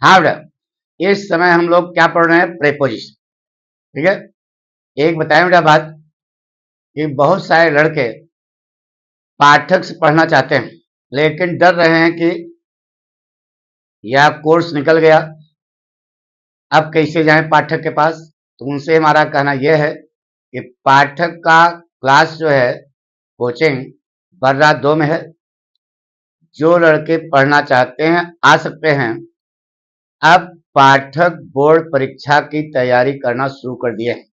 हाँ बेटा, इस समय हम लोग क्या पढ़ रहे हैं? प्रेपोजिशन। ठीक है, एक बताएं बेटा बात कि बहुत सारे लड़के पाठक से पढ़ना चाहते हैं लेकिन डर रहे हैं कि यह कोर्स निकल गया, अब कैसे जाएं पाठक के पास। तो उनसे हमारा कहना यह है कि पाठक का क्लास जो है, कोचिंग बर्रा 2 में है। जो लड़के पढ़ना चाहते हैं आ सकते हैं। अब पाठक बोर्ड परीक्षा की तैयारी करना शुरू कर दिए हैं,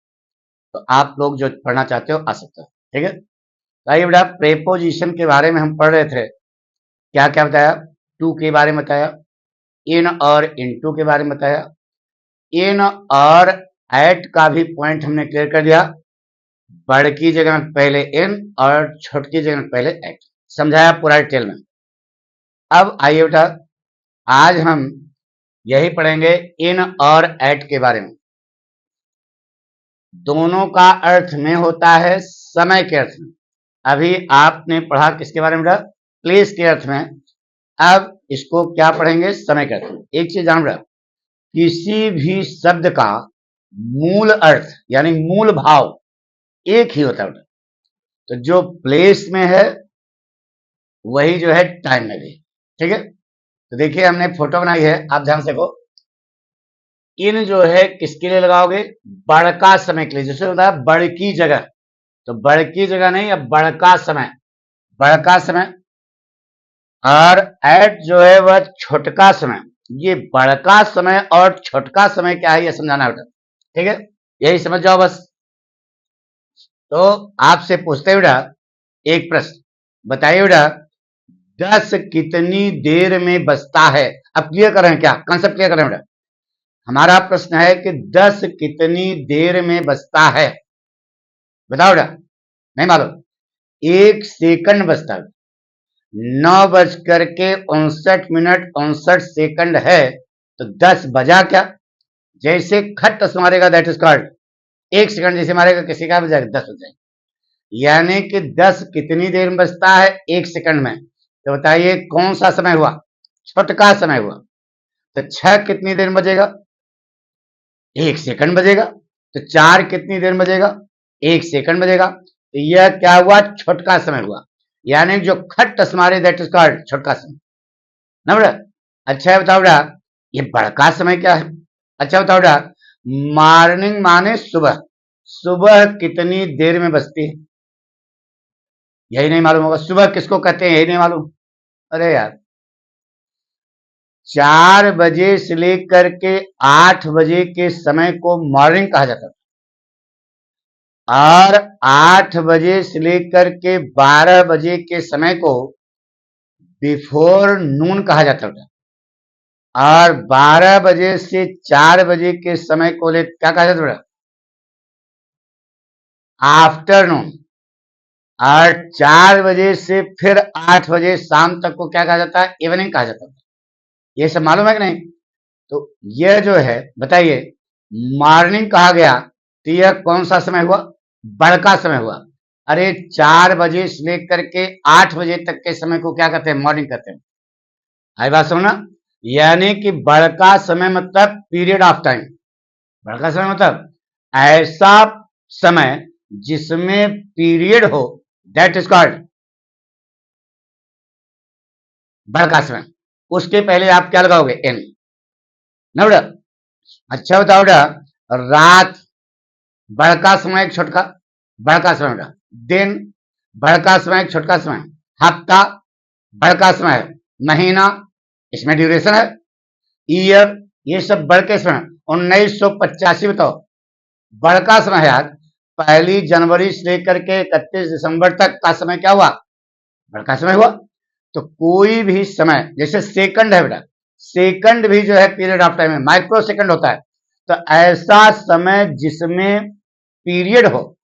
तो आप लोग जो पढ़ना चाहते हो आ सकते हो। ठीक है, तो आइए बेटा, प्रेपोजिशन के बारे में हम पढ़ रहे थे। क्या क्या बताया? टू के बारे में बताया, इन और इनटू के बारे में बताया, इन और एट का भी पॉइंट हमने क्लियर कर दिया। बड़की जगह में पहले इन और छोटकी जगह में पहले एट, समझाया पूरा डिटेल में। अब आइए बेटा, आज हम यही पढ़ेंगे इन और एट के बारे में। दोनों का अर्थ में होता है समय के अर्थ में। अभी आपने पढ़ा किसके बारे में बेटा? प्लेस के अर्थ में। अब इसको क्या पढ़ेंगे? समय के अर्थ में। एक चीज जान बेटा, किसी भी शब्द का मूल अर्थ यानी मूल भाव एक ही होता है बेटा। तो जो प्लेस में है वही जो है टाइम में भी। ठीक है, तो देखिए हमने फोटो बनाई है, आप ध्यान से देखो। इन जो है किसके लिए लगाओगे? बड़का समय के लिए। जैसे होता है बड़की जगह, तो बड़की जगह नहीं, अब बड़का समय, बड़का समय। और एट जो है वह छोटका समय। ये बड़का समय और छोटका समय क्या है, ये समझाना बेटा। ठीक है, यही समझ जाओ बस। तो आपसे पूछते बेटा एक प्रश्न, बताइए बेटा 10 कितनी देर में बजता है? अब क्लियर करें, क्या कंसेप्ट क्लियर करें बेटा। हमारा प्रश्न है कि 10 कितनी देर में बजता है, बताओ बेटा। नहीं मालूम? 1 सेकंड बजता है। 9:59 है, तो 10 बजा क्या? जैसे खट मारेगा दैट इज कॉल्ड 1 सेकंड। जैसे मारेगा किसी का बजाएगा 10 बज जाएगा। यानी कि 10 कितनी देर में बजता है? 1 सेकंड में। तो बताइए कौन सा समय हुआ? छोटका समय हुआ। तो 6 कितनी देर में बजेगा? 1 सेकंड बजेगा। तो 4 कितनी देर में बजेगा? 1 सेकंड बजेगा। तो यह क्या हुआ? छोटका समय हुआ। यानी जो खट मारे दैट इज कॉल्ड छोटका समय ना बेटा। अच्छा बताओ बेटा, ये बड़का समय क्या है? अच्छा बताओ बेटा, मॉर्निंग माने सुबह, सुबह कितनी देर में बजती है? यही नहीं मालूम होगा। सुबह किसको कहते हैं, यही नहीं मालूम? अरे यार, 4 बजे से लेकर के 8 बजे के समय को मॉर्निंग कहा जाता है, और 8 बजे से लेकर के 12 बजे के समय को बिफोर नून कहा जाता है, और 12 बजे से 4 बजे के समय को ले क्या कहा जाता है? आफ्टरनून। और 4 बजे से फिर 8 बजे शाम तक को क्या कहा जाता है? इवनिंग कहा जाता है। ये सब मालूम है कि नहीं? तो यह जो है बताइए, मॉर्निंग कहा गया तो यह कौन सा समय हुआ? बड़का समय हुआ। अरे 4 बजे से लेकर के 8 बजे तक के समय को क्या कहते हैं? मॉर्निंग कहते हैं। आई बात सुनना? यानी कि बड़का समय मतलब पीरियड ऑफ टाइम। बड़का समय मतलब ऐसा समय जिसमें पीरियड हो, दैट इज कॉल्ड बड़का समय। उसके पहले आप क्या लगाओगे? एन ना बेटा। अच्छा बताओ बेटा, रात बड़का समय एक छोटका? बड़का समय बेटा। दिन बड़का समय एक छोटका समय। हफ्ता बड़का समय है। महीना इसमें ड्यूरेशन है। ईयर ये सब बड़के समय। 1985 बताओ, बड़का समय है यार। 1 जनवरी से लेकर के 31 दिसंबर तक का समय क्या हुआ? बड़का समय हुआ। तो कोई भी समय, जैसे सेकंड है बेटा, सेकंड भी जो है पीरियड ऑफ टाइम है, माइक्रो सेकंड होता है। तो ऐसा समय जिसमें पीरियड हो,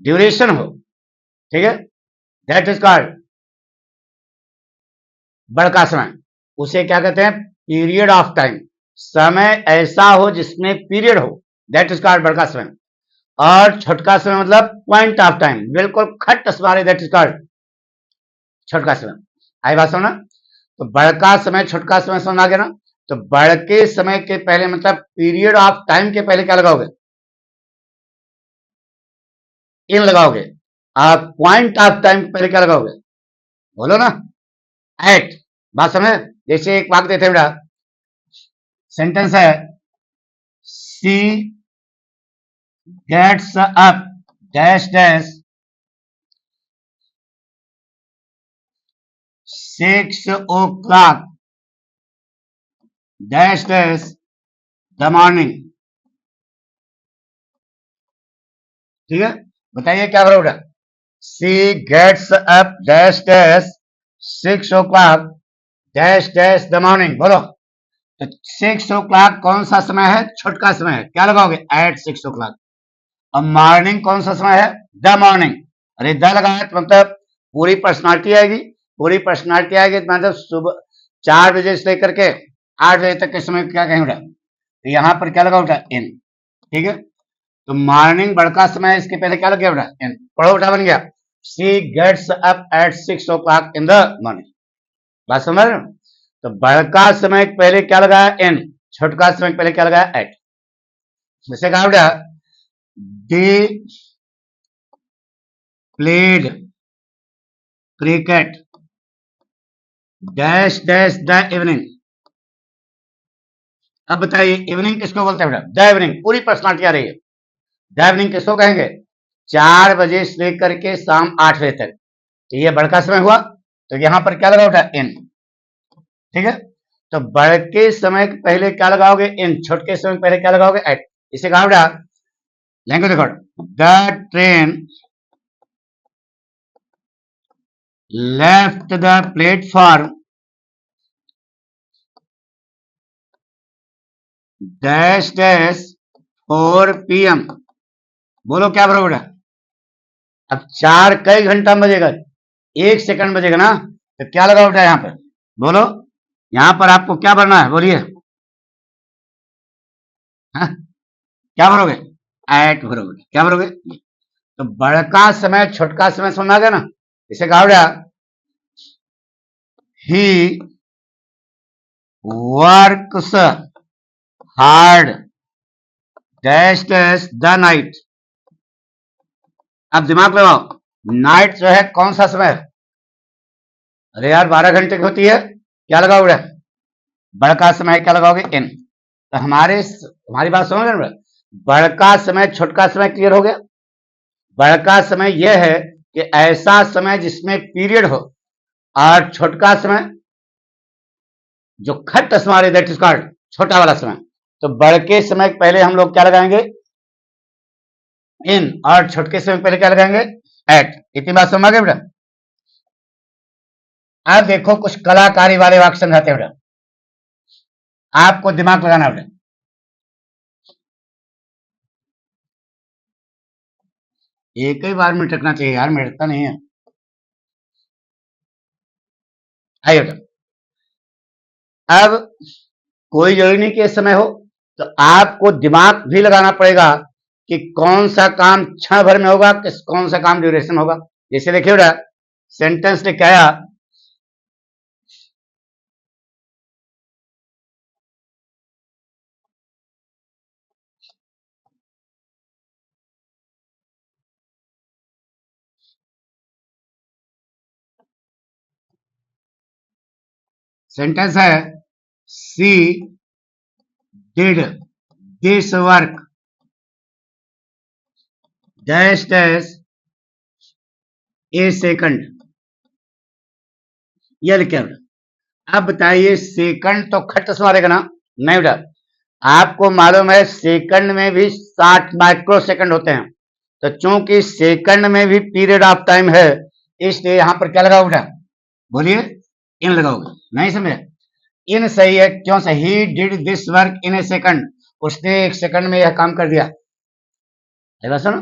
ड्यूरेशन हो, ठीक है, दैट इज कॉल्ड बड़का समय। उसे क्या कहते हैं? Period of time. समय ऐसा हो जिसमें पीरियड हो, दैट इज कॉल्ड बड़का समय। और छोटका समय मतलब पॉइंट ऑफ टाइम, बिल्कुल खट मारे, दैट इज कॉल्ड छोटका समय। आई बात समझना? तो बड़का समय छोटका समय समझ आ गया ना? तो बढ़ के समय के पहले मतलब पीरियड ऑफ टाइम के पहले क्या लगाओगे? इन लगाओगे। आप पॉइंट ऑफ टाइम के पहले क्या लगाओगे? बोलो ना। एट। बात समझे? जैसे एक वाक्य देते बेटा, सेंटेंस है she gets up dash dash 6 o'clock dash dash the morning. ठीक है, बताइए क्या करो बेटा? She gets up dash dash 6 o'clock dash dash the morning. बोलो। तो 6 o'clock कौन सा समय है? छोटका समय है, क्या लगाओगे? Eight 6 o'clock। अब मॉर्निंग कौन सा समय है? The morning. अरे द लगाए तो मतलब पूरी पर्सनालिटी आएगी। पूरी पर्सनालिटी आएगी तो मतलब सुबह 4 बजे से लेकर के 8 बजे तक के समय को क्या कहेंगे बेटा? तो यहाँ पर क्या लगा बेटा? इन। ठीक है, तो मॉर्निंग बड़का समय है, इसके पहले क्या लग गया बेटा? इन। पढ़ो बेटा, बन गया she gets up at 6 o'clock in the morning. बात समझ रहे हो? तो बड़का समय के पहले क्या लगाया? इन। छोटका समय के पहले क्या लगाया? एट। जैसे कहा बेटा, they played cricket dash dash the evening. अब बताइए इवनिंग किसको बोलते हैं बेटा? The evening. पूरी पर्सनालिटी आ रही है। द इवनिंग किसको कहेंगे? 4 बजे से लेकर के शाम 8 बजे तक। तो ये बड़का समय हुआ, तो यहां पर क्या लगा बेटा? इन। ठीक है, तो बड़के समय के पहले क्या लगाओगे? इन। छोटके समय के पहले क्या लगाओगे? एट। इसे कहा बेटा, language record, the train left the platform dash dash 4 PM। बोलो क्या बरोबर है? अब 4 कई घंटा में बजेगा? 1 सेकंड बजेगा ना, तो क्या लगा बेटा यहाँ पर? बोलो, यहाँ पर आपको क्या भरना है? बोलिए। हाँ? क्या भरोगे? एट भरोगे। क्या भरोगे? तो बड़का समय छोटका समय समझ आ गया ना? इसे कहा बेटा, he works hard dash dash the night. अब दिमाग लगाओ, नाइट जो है कौन सा समय है? अरे यार 12 घंटे की होती है। क्या लगाओगे? बड़का समय क्या लगाओगे? इन। तो हमारी बात समझ रहे? बड़का समय छोटका समय क्लियर हो गया। बड़का समय यह है कि ऐसा समय जिसमें पीरियड हो, और छोटका समय जो खट समय, दैट इज कॉल्ड छोटा वाला समय। तो बड़के समय के पहले हम लोग क्या लगाएंगे? इन। और छोटके समय पहले क्या लगाएंगे? एट। इतनी बात समझ गए बेटा? अब देखो कुछ कलाकारी वाले वाक्य समझाते हैं बेटा, आपको दिमाग लगाना बेटा। एक ही बार में टकना चाहिए यार, मिटता नहीं है। आइए बेटा, अब कोई जरूरी नहीं कि इस समय हो, तो आपको दिमाग भी लगाना पड़ेगा कि कौन सा काम क्षण भर में होगा, किस कौन सा काम ड्यूरेशन होगा। जैसे देखिए बेटा, सेंटेंस ने क्या आया? सेंटेंस है she did this work dash dash a second. यह लिखे बेटा। अब बताइए, सेकंड तो खट से मारेगा ना? नहीं बेटा, आपको मालूम है सेकंड में भी 60 माइक्रो सेकंड होते हैं। तो चूंकि सेकंड में भी पीरियड ऑफ टाइम है, इसलिए यहां पर क्या लगाओ बेटा? बोलिए। इन लगाओगे। नहीं समझे? इन सही है। क्यों सही? He did this work in A second. उसने 1 सेकंड में यह काम कर दिया। है सुनो,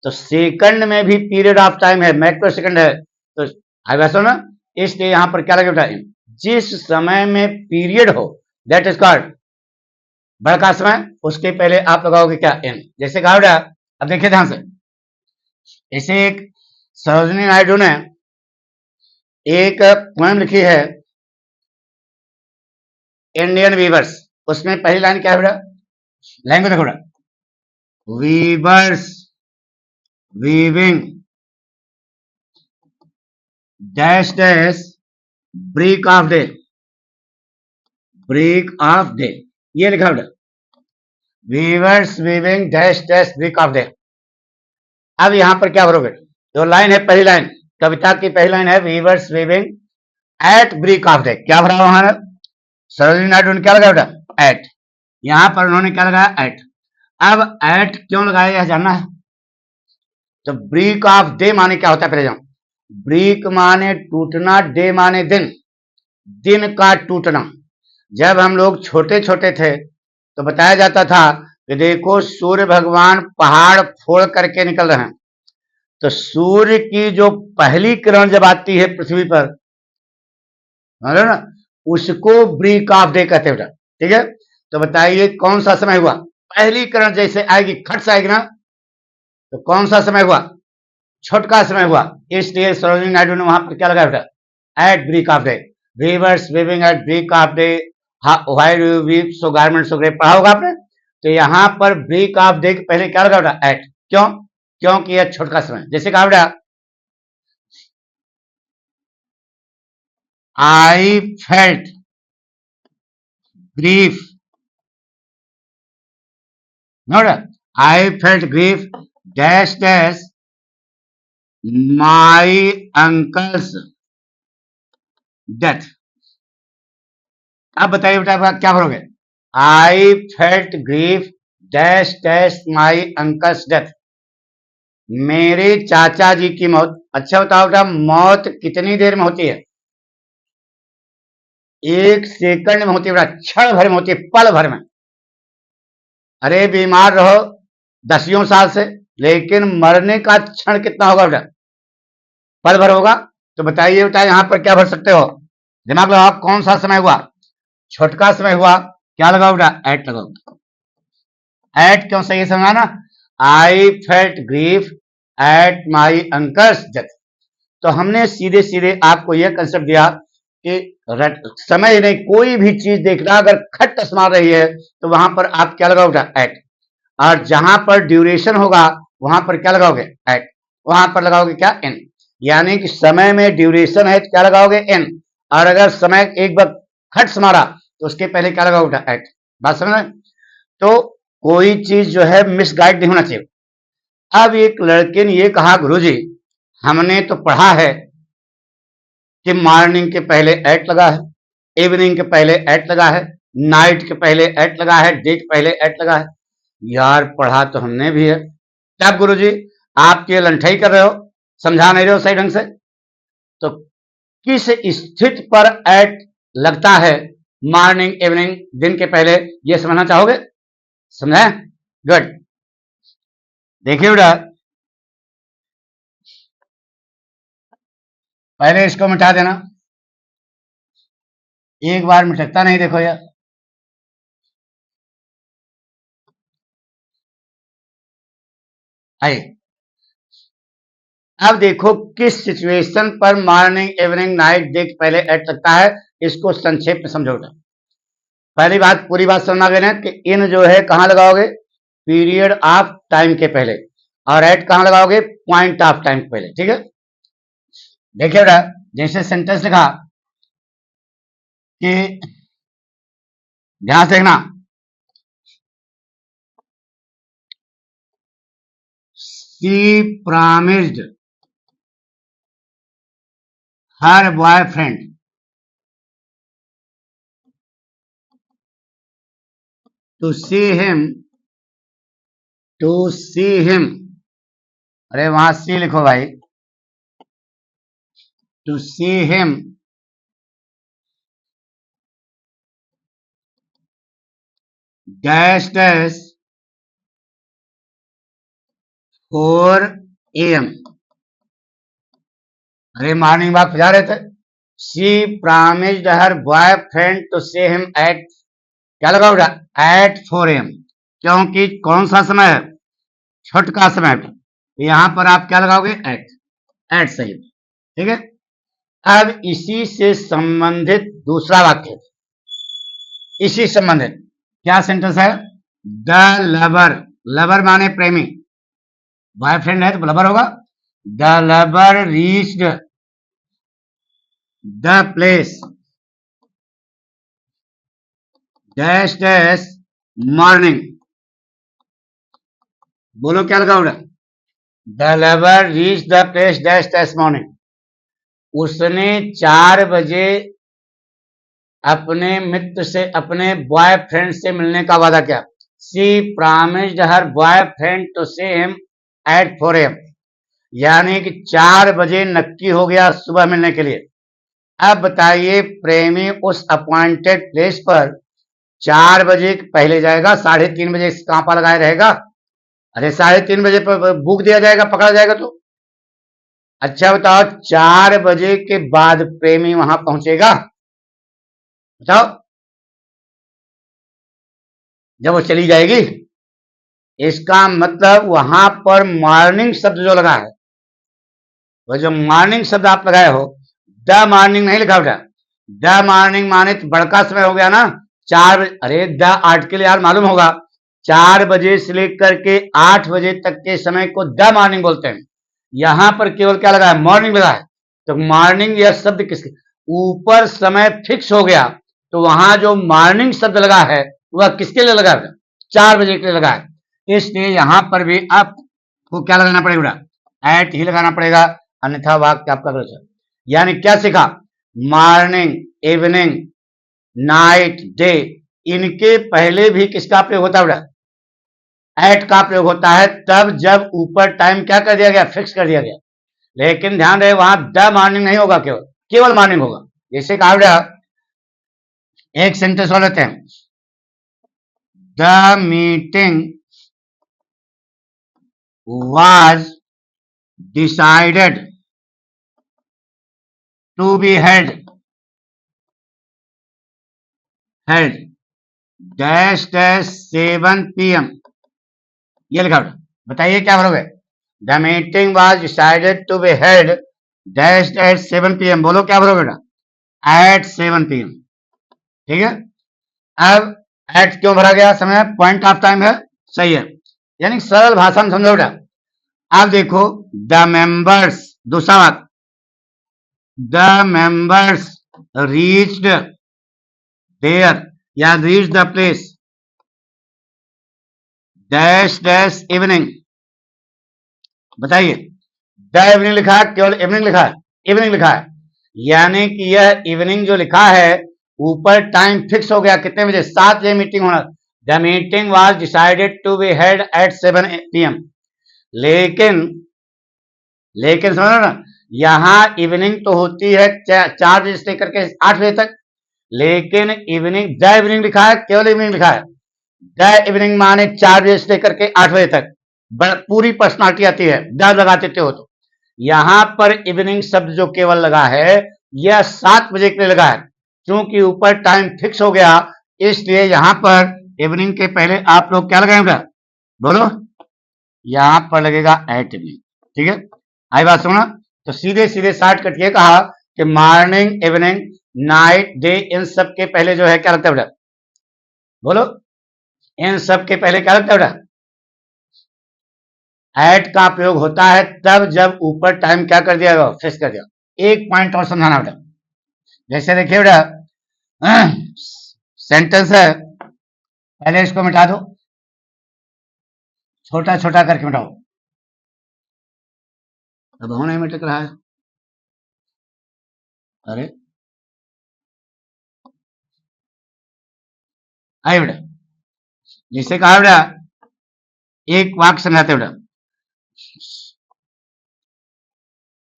तो सेकंड में भी पीरियड ऑफ टाइम है, माइक्रो सेकंड है। तो है सुनो, इसलिए यहां पर क्या लगे बेटा? इन। जिस समय में पीरियड हो, दैट इज कॉल्ड बड़का समय, उसके पहले आप लगाओगे क्या? इन। जैसे कहा बेटा, अब देखिए ध्यान से, इसे एक सरोजिनी नायडू ने एक पोएम लिखी है, इंडियन वीवर्स, उसमें पहली लाइन क्या है बेटा? लाइन को देखो बेटा, weavers weaving dash dash break of day, break of day, ये लिखा बेटा, weavers weaving dash dash break of day. अब यहां पर क्या भरोगे? जो लाइन है, पहली लाइन, कविता की पहली लाइन है weavers weaving at break of day, क्या भरा वहां? सरोजिनी नायडू ने क्या लगाया बेटा? एट। यहां पर उन्होंने क्या लगाया? एट। अब एट क्यों लगाया यह जानना है? तो ब्रेक ऑफ डे माने क्या होता है पहले जाओ। ब्रेक माने टूटना, डे माने दिन, दिन का टूटना। जब हम लोग छोटे छोटे थे तो बताया जाता था कि देखो सूर्य भगवान पहाड़ फोड़ करके निकल रहे हैं, तो सूर्य की जो पहली किरण जब आती है पृथ्वी पर, समझ ना, उसको ब्रेक ऑफ डे कहते हैं। ठीक है, तो बताइए कौन सा समय हुआ? पहली किरण जैसे आएगी, खट से आएगी ना, तो कौन सा समय हुआ? छोटका समय हुआ। इसलिए सरोजिनी नायडू ने वहां पर क्या लगाया बेटा? At break of day, weavers weaving at break of day, while you weave so garments वगैरह पढ़ा होगा आपने। तो यहाँ पर ब्रेक ऑफ डे के पहले क्या लगा बेटा? एट। क्यों? क्योंकि यह छोटका समय, जैसे कहा बेटा, I felt grief, I felt grief dash dash my uncle's death. अब बताइए बेटा क्या भरोगे? I felt grief dash dash my uncle's death, मेरे चाचा जी की मौत। अच्छा बताओ बेटा, मौत कितनी देर में होती है? एक सेकंड में होती है बेटा, क्षण भर में होती है, पल भर में। अरे बीमार रहो दसियों साल से, लेकिन मरने का क्षण कितना होगा बेटा? पल भर होगा। तो बताइए बेटा यहां पर क्या भर सकते हो? दिमाग लगाओ, कौन सा समय हुआ? छोटका समय हुआ, क्या लगाओ बेटा? एट लगाओ। एट क्यों सही समझा ना? I felt grief at my uncle's death. तो हमने सीधे सीधे आपको यह कंसेप्ट दिया कि समय नहीं, कोई भी चीज देखना, अगर खट मार रही है तो वहां पर आप क्या लगाओगे? एट। और जहां पर ड्यूरेशन होगा वहां पर क्या लगाओगे? एट। वहां पर लगाओगे क्या? एन। यानी कि समय में ड्यूरेशन है तो क्या लगाओगे? एन। और अगर समय एक बार खट मारा तो उसके पहले क्या लगाओगे? एट। बात समझ में? तो कोई चीज जो है मिसगाइड नहीं होना चाहिए। अब एक लड़के ने ये कहा, गुरुजी हमने तो पढ़ा है कि मॉर्निंग के पहले एट लगा है, इवनिंग के पहले एट लगा है, नाइट के पहले एट लगा है, डे के पहले एट लगा है। यार पढ़ा तो हमने भी है, तब गुरुजी आप ये लंठाई कर रहे हो, समझा नहीं रहे हो सही ढंग से। तो किस स्थिति पर एट लगता है मॉर्निंग इवनिंग दिन के पहले, ये समझना चाहोगे? समझे? गुड। देखिए बेटा, पहले इसको मिटा देना, एक बार मिटकता नहीं, देखो यार। आइए अब देखो किस सिचुएशन पर मॉर्निंग इवनिंग नाइट डे के पहले एट लगता है, इसको संक्षेप में समझो। पहली बात, पूरी बात समझ आ गई ना कि इन जो है कहां लगाओगे? पीरियड ऑफ टाइम के पहले, और एट कहां लगाओगे? पॉइंट ऑफ टाइम के पहले। ठीक है, देखिए बेटा, जैसे सेंटेंस लिखा कि ध्यान से देखना, she promised her boyfriend to see him, to see him, अरे वहां सी लिखो भाई, to see him dash dash 4 AM। अरे मॉर्निंग वॉक जा रहे थे। She promised her boyfriend to see him at, क्या लगा बेटा? एट 4 AM, क्योंकि कौन सा समय है? छोटका समय। यहां पर आप क्या लगाओगे? एट। एट सही, ठीक है। अब इसी से संबंधित दूसरा वाक्य, इसी संबंधित क्या सेंटेंस है? द लवर, लवर माने प्रेमी, बॉयफ्रेंड है तो लवर होगा। The lover reached the place dash dash morning. बोलो क्या लगा उड़ा? The lover reach the place dash dash morning. उसने 4 बजे अपने मित्र से, अपने बॉयफ्रेंड से मिलने का वादा किया। She promised her boyfriend to see him at 4 AM, यानी कि 4 बजे नक्की हो गया सुबह मिलने के लिए। अब बताइए प्रेमी उस अपॉइंटेड प्लेस पर 4 बजे पहले जाएगा, 3:30 बजे कहां पर लगाए रहेगा? अरे 3:30 बजे पर बुक दिया जाएगा, पकड़ा जाएगा तो। अच्छा बताओ 4 बजे के बाद प्रेमी वहां पहुंचेगा? बताओ, जब वो चली जाएगी। इसका मतलब वहां पर मॉर्निंग शब्द जो लगा है, वो जो मॉर्निंग शब्द आप लगाए हो, द मॉर्निंग नहीं लिखा बेटा। द मॉर्निंग माने तो बड़का समय हो गया ना, 4 बजे। अरे द आर्टिकल यार मालूम होगा, 4 बजे से लेकर के 8 बजे तक के समय को द मॉर्निंग बोलते हैं। यहां पर केवल क्या लगा है? मॉर्निंग लगा है। तो मॉर्निंग यह शब्द किसके ऊपर समय फिक्स हो गया, तो वहां जो मॉर्निंग शब्द लगा है वह किसके लिए लगा है? 4 बजे के लिए लगा है। इसलिए यहां पर भी आपको क्या लगाना पड़ेगा? एट ही लगाना पड़ेगा, अन्यथा वाक्य आपका गलत है। यानी क्या सीखा? मॉर्निंग, इवनिंग, नाइट, डे, इनके पहले भी किसका प्रयोग होता है? एट का प्रयोग होता है तब जब ऊपर टाइम क्या कर दिया गया? फिक्स कर दिया गया। लेकिन ध्यान रहे वहां द मॉर्निंग नहीं होगा, केवल केवल मॉर्निंग होगा। जैसे कहा गया, एक सेंटेंस और लेते हैं। The meeting was decided to be held dash dash 7 PM, ये लिखा बेटा। बताइए क्या भरोगे? The meeting was decided to be held dash dash 7 PM, बोलो क्या भरोगे बेटा? At 7 PM। ठीक है। अब एट क्यों भरा गया? समय पॉइंट ऑफ टाइम है, सही है। यानी सरल भाषा में समझो बेटा। अब देखो द मेंबर्स, दूसरा बात, द मेंबर्स रीच्ड देयर या reach the place dash dash evening. बताइए, द इवनिंग लिखा है, केवल इवनिंग लिखा है? इवनिंग लिखा है, यानी कि यह इवनिंग जो लिखा है ऊपर टाइम फिक्स हो गया, कितने बजे? 7 बजे मीटिंग होना। The meeting was decided to be held at 7 PM। लेकिन समझ ना, यहां इवनिंग तो होती है 4 बजे से लेकर के 8 बजे तक, लेकिन इवनिंग, द इवनिंग लिखा है, केवल इवनिंग लिखा है। द इवनिंग माने 4 बजे से लेकर के 8 बजे तक, पूरी पर्सनालिटी आती है द लगा देते हो तो। यहां पर इवनिंग शब्द जो केवल लगा है, यह 7 बजे के लिए लगा है, क्योंकि ऊपर टाइम फिक्स हो गया, इसलिए यहां पर इवनिंग के पहले आप लोग क्या लगाएंगे? बोलो, यहां पर लगेगा एट इवनिंग। ठीक है, आई बात सुना? तो सीधे सीधे शॉर्टकट ये कहा कि मॉर्निंग, इवनिंग, नाइट, डे, इन सब के पहले जो है क्या लगता है बेटा? बोलो, इन सब के पहले क्या लगता है बेटा? एट का प्रयोग होता है तब जब ऊपर टाइम क्या कर दिया गया? फिक्स कर दिया। एक पॉइंट और समझाना बेटा। जैसे देखिए बेटा, सेंटेंस है, पहले इसको मिटा दो, छोटा छोटा करके मिटाओ। अब हो नहीं मिट रहा है। अरे आइए बेटा, जिसे कहा बेटा, एक वाक्य समझाते बेटा।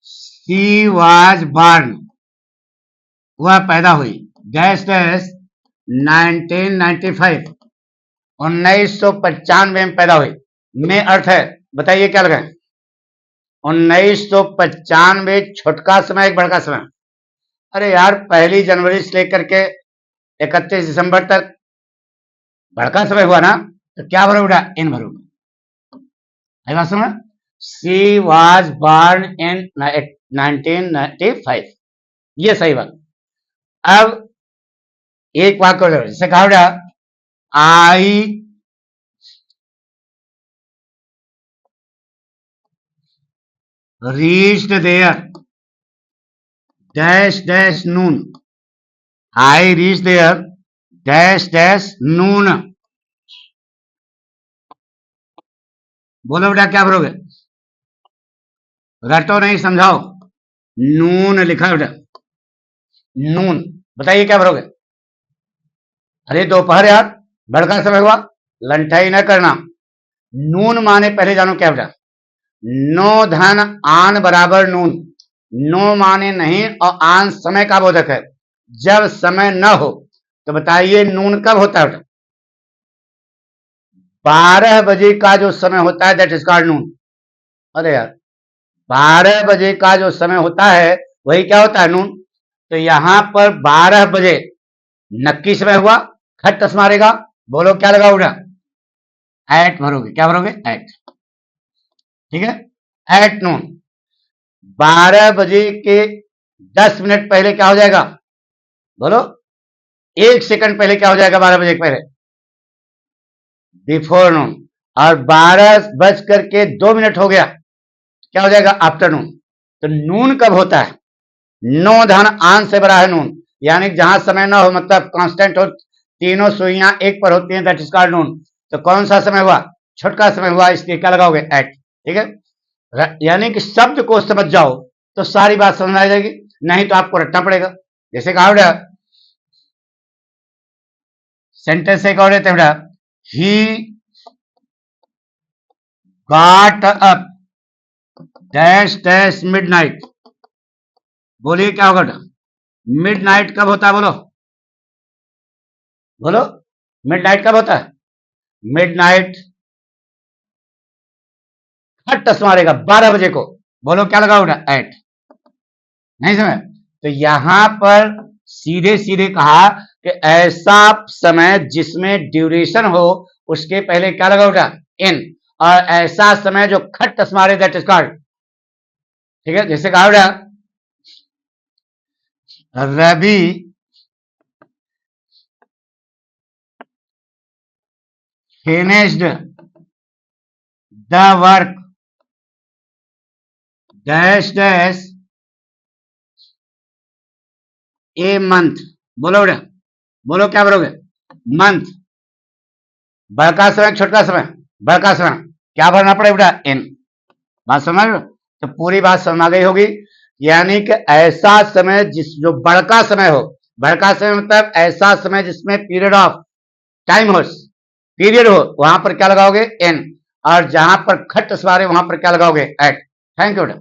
शी वाज बॉर्न, वह पैदा हुई, डैश डैश 1995, 1995 में पैदा हुई। में अर्थ है, बताइए क्या लगाए? 1995 छोटका समय, एक बड़का समय। अरे यार 1 जनवरी से लेकर के 31 दिसंबर तक बड़का समय हुआ ना, तो क्या भरो बेटा? इन भरो। बात सुना? शी वाज बॉर्न इन 1995, ये सही बात। अब एक वाक्य हो, जैसे कहा बेटा I reached there dash dash noon, I reach there dash dash noon. बोलो बेटा क्या भरोगे? रटो नहीं, समझाओ। नून लिखा है बेटा, नून। बताइए क्या भरोगे? अरे दोपहर यार, बड़का समय हुआ, लंठाई न करना। नून माने पहले जानो क्या बेटा, नो धन आन बराबर नून। नो माने नहीं और आन समय का बोधक है। जब समय न हो तो बताइए नून कब होता है बेटा? 12 बजे का जो समय होता है दैट इज कॉल्ड नून। अरे यार, 12 बजे का जो समय होता है वही क्या होता है? नून। तो यहां पर 12 बजे नक्की समय हुआ, खट टस मारेगा। बोलो क्या लगा बेटा? एट भरोगे। क्या भरोगे? एट। ठीक है, एट नून। 12 बजे के 10 मिनट पहले क्या हो जाएगा? बोलो, 1 सेकंड पहले क्या हो जाएगा 12 बजे के पहले? बिफोर नून। और 12 बज करके 2 मिनट हो गया, क्या हो जाएगा? आफ्टरनून। तो नून कब होता है? नो धन आन से बड़ा है नून, यानी जहां समय ना हो, मतलब कांस्टेंट हो, तीनों सुइयां एक पर होती हैं, दैट इज कॉल्ड नून। तो कौन सा समय हुआ? छोटका समय हुआ, इसलिए क्या लगाओगे? एट। ठीक है, यानी कि शब्द को समझ जाओ तो सारी बात समझ में आ जाएगी, नहीं तो आपको रटना पड़ेगा। जैसे कहा बेटा, सेंटेंस एक और देते बेटा, he got up dash dash midnight. बोलिए क्या होगा बेटा? मिडनाइट कब होता है? बोलो बोलो, मिडनाइट कब होता है? मिडनाइट खट टस मारेगा 12 बजे को। बोलो क्या लगा बेटा? एट। नहीं समझ? तो यहां पर सीधे सीधे कहा कि ऐसा समय जिसमें ड्यूरेशन हो उसके पहले क्या लगा बेटा? इन। और ऐसा समय जो खट टस मारे दैट इज कॉल्ड। ठीक है, जैसे कहा बेटा, Ravi finished the work dash dash a month. बोलो बेटा, बोलो क्या बोलोगे? मंथ। बड़का समय छोटका समय? बड़का समय। क्या भरना पड़ेगा बेटा? इन। बात समझ लो, तो पूरी बात समझ आ गई होगी। यानी कि ऐसा समय जो बड़का समय हो, बड़का समय मतलब ऐसा समय जिसमें पीरियड ऑफ टाइम हो, पीरियड हो, वहां पर क्या लगाओगे? इन। और जहां पर खट सवारे वहां पर क्या लगाओगे? एट। थैंक यू बेटा।